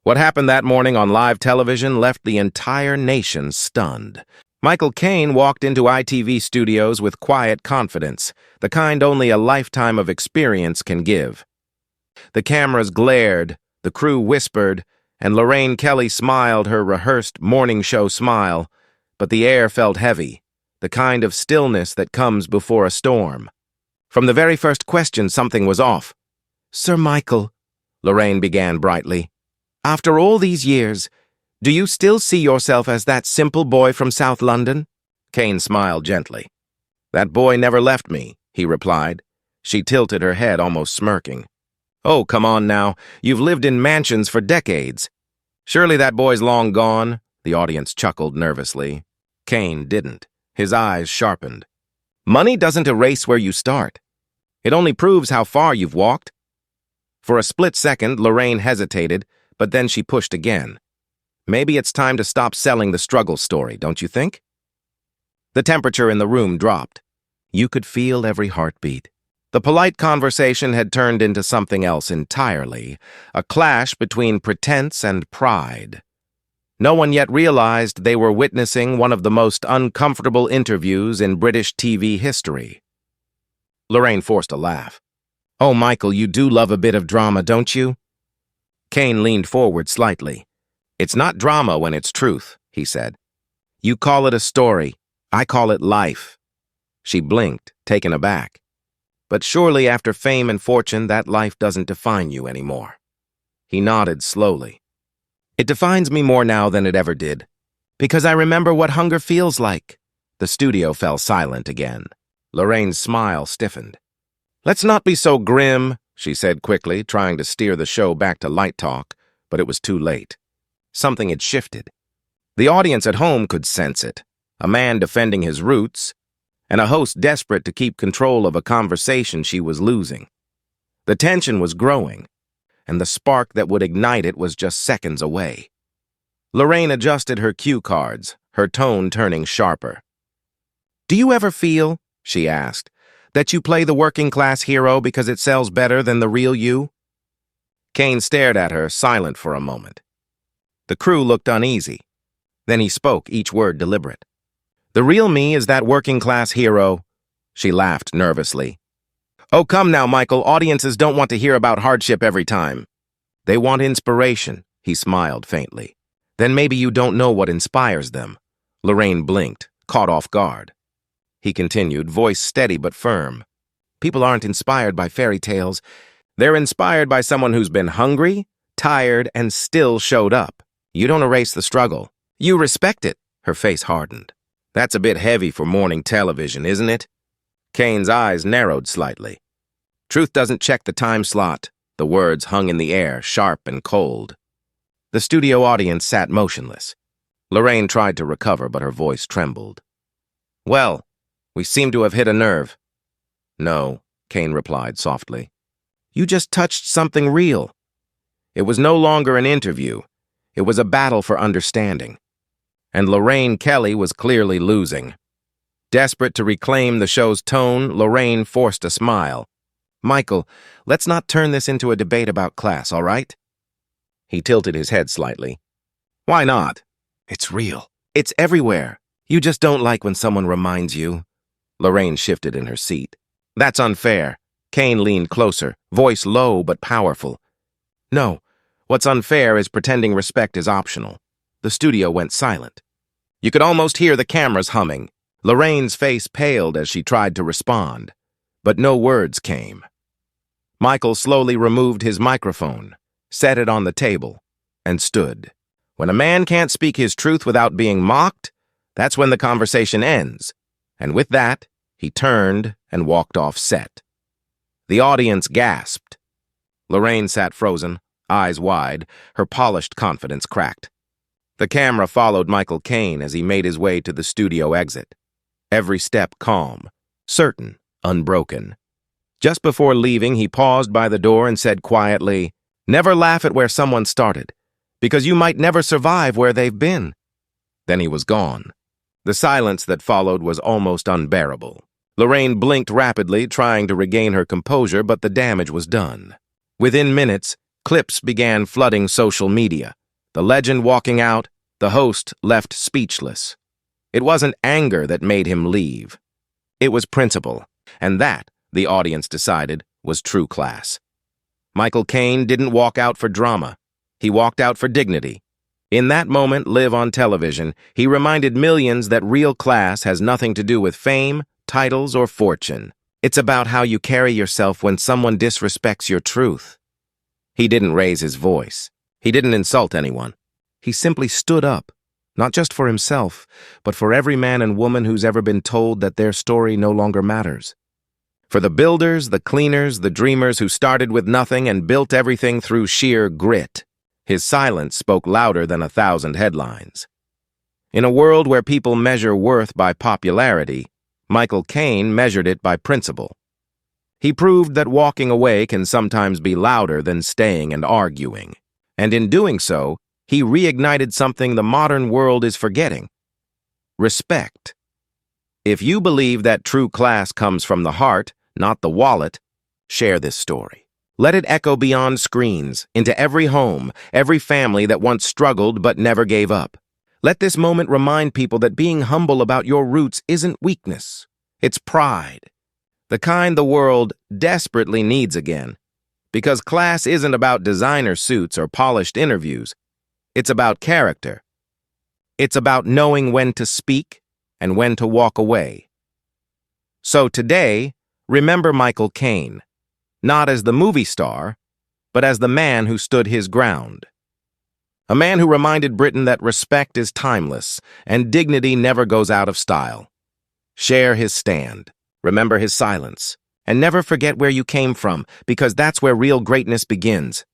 What happened that morning on live television left the entire nation stunned. Michael Caine walked into ITV studios with quiet confidence, the kind only a lifetime of experience can give. The cameras glared, the crew whispered, and Lorraine Kelly smiled her rehearsed morning show smile, but the air felt heavy, the kind of stillness that comes before a storm. From the very first question, something was off. "Sir Michael," Lorraine began brightly, "after all these years, do you still see yourself as that simple boy from South London?" Caine smiled gently. "That boy never left me," he replied. She tilted her head, almost smirking. "Oh, come on now. You've lived in mansions for decades. Surely that boy's long gone?" The audience chuckled nervously. Caine didn't. His eyes sharpened. "Money doesn't erase where you start. It only proves how far you've walked." For a split second, Lorraine hesitated, but then she pushed again. "Maybe it's time to stop selling the struggle story, don't you think?" The temperature in the room dropped. You could feel every heartbeat. The polite conversation had turned into something else entirely, a clash between pretense and pride. No one yet realized they were witnessing one of the most uncomfortable interviews in British TV history. Lorraine forced a laugh. "Oh, Michael, you do love a bit of drama, don't you?" Caine leaned forward slightly. "It's not drama when it's truth," he said. "You call it a story. I call it life." She blinked, taken aback. "But surely after fame and fortune, that life doesn't define you anymore." He nodded slowly. "It defines me more now than it ever did, because I remember what hunger feels like." The studio fell silent again. Lorraine's smile stiffened. "Let's not be so grim," she said quickly, trying to steer the show back to light talk, but it was too late. Something had shifted. The audience at home could sense it. A man defending his roots, and a host desperate to keep control of a conversation she was losing. The tension was growing, and the spark that would ignite it was just seconds away. Lorraine adjusted her cue cards, her tone turning sharper. "Do you ever feel," she asked, "that you play the working-class hero because it sells better than the real you?" Caine stared at her, silent for a moment. The crew looked uneasy. Then he spoke, each word deliberate. "The real me is that working-class hero." She laughed nervously. "Oh, come now, Michael. Audiences don't want to hear about hardship every time. They want inspiration," he smiled faintly. "Then maybe you don't know what inspires them." Lorraine blinked, caught off guard. He continued, voice steady but firm. "People aren't inspired by fairy tales. They're inspired by someone who's been hungry, tired, and still showed up. You don't erase the struggle. You respect it." Her face hardened. "That's a bit heavy for morning television, isn't it?" Caine's eyes narrowed slightly. "Truth doesn't check the time slot." The words hung in the air, sharp and cold. The studio audience sat motionless. Lorraine tried to recover, but her voice trembled. "Well, we seem to have hit a nerve." "No," Caine replied softly. "You just touched something real." It was no longer an interview. It was a battle for understanding. And Lorraine Kelly was clearly losing. Desperate to reclaim the show's tone, Lorraine forced a smile. "Michael, let's not turn this into a debate about class, all right?" He tilted his head slightly. "Why not?" "It's real. It's everywhere. You just don't like when someone reminds you." Lorraine shifted in her seat. "That's unfair." Caine leaned closer, voice low but powerful. "No, what's unfair is pretending respect is optional." The studio went silent. You could almost hear the cameras humming. Lorraine's face paled as she tried to respond, but no words came. Michael slowly removed his microphone, set it on the table, and stood. When a man can't speak his truth without being mocked, that's when the conversation ends. And with that, he turned and walked off set. The audience gasped. Lorraine sat frozen, eyes wide, her polished confidence cracked. The camera followed Michael Caine as he made his way to the studio exit. Every step calm, certain, unbroken. Just before leaving, he paused by the door and said quietly, "Never laugh at where someone started, because you might never survive where they've been." Then he was gone. The silence that followed was almost unbearable. Lorraine blinked rapidly, trying to regain her composure, but the damage was done. Within minutes, Clips began flooding social media. The legend walking out, the host left speechless. It wasn't anger that made him leave. It was principle, and that, the audience decided, was true class. Michael Caine didn't walk out for drama. He walked out for dignity. In that moment, live on television, he reminded millions that real class has nothing to do with fame, titles, or fortune. It's about how you carry yourself when someone disrespects your truth. He didn't raise his voice. He didn't insult anyone. He simply stood up, not just for himself, but for every man and woman who's ever been told that their story no longer matters. For the builders, the cleaners, the dreamers who started with nothing and built everything through sheer grit. His silence spoke louder than 1,000 headlines. In a world where people measure worth by popularity, Michael Caine measured it by principle. He proved that walking away can sometimes be louder than staying and arguing. And in doing so, he reignited something the modern world is forgetting: respect. If you believe that true class comes from the heart, not the wallet, share this story. Let it echo beyond screens, into every home, every family that once struggled but never gave up. Let this moment remind people that being humble about your roots isn't weakness. It's pride. The kind the world desperately needs again. Because class isn't about designer suits or polished interviews. It's about character. It's about knowing when to speak and when to walk away. So today, remember Michael Caine, not as the movie star, but as the man who stood his ground. A man who reminded Britain that respect is timeless and dignity never goes out of style. Share his stand, remember his silence, and never forget where you came from, because that's where real greatness begins.